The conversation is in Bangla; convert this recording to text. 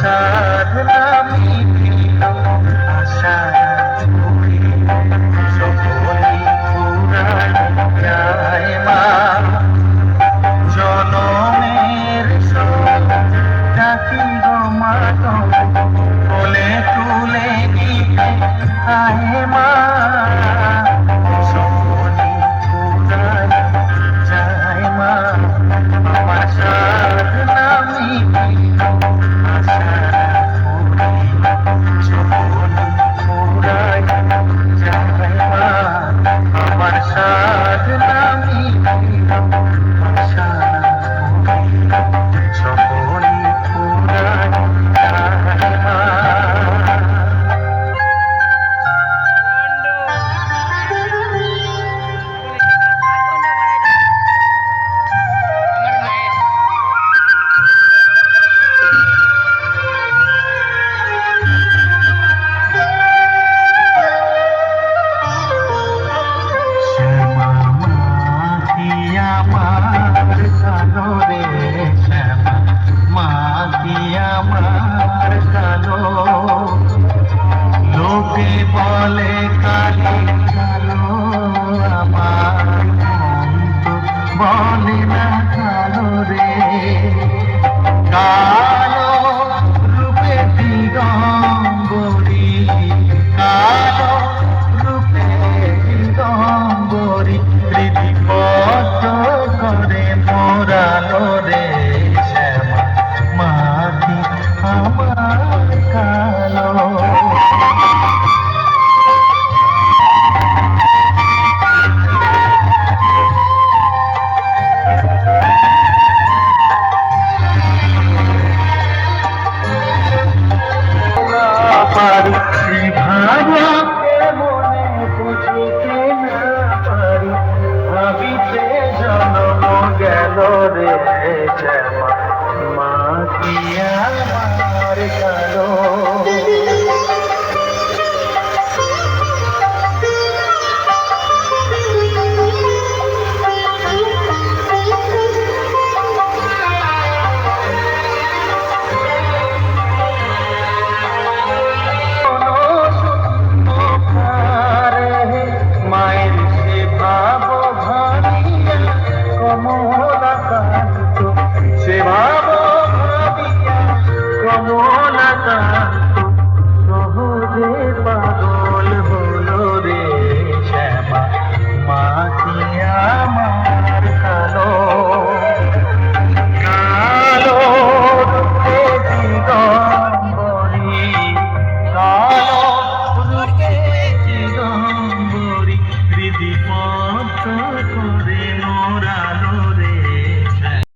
সাধনা মিটিল আশা ছুঁয়ে সকলে পুরাই যায় মা জনমের সব ডাকি গো মা কোলে তুলে নিতে আয় মা সকলে পুরাই যায় মা আমার সাধনা মিটিল আমার সাধনা মিটিল সকলে পুরাই লোকে বলে কালি কালো আমার বলে না কালো রে কালো রূপে দিগম্বরী কালো রূপে দিগম্বরী হৃদিপদ্ম করে মোরালো রে শ্যামা মাটি আমার কালো আমার কালো মায়ের সেবা ভাবিয়া কমলা কান্ত সেবা ভাবিয়া কমলা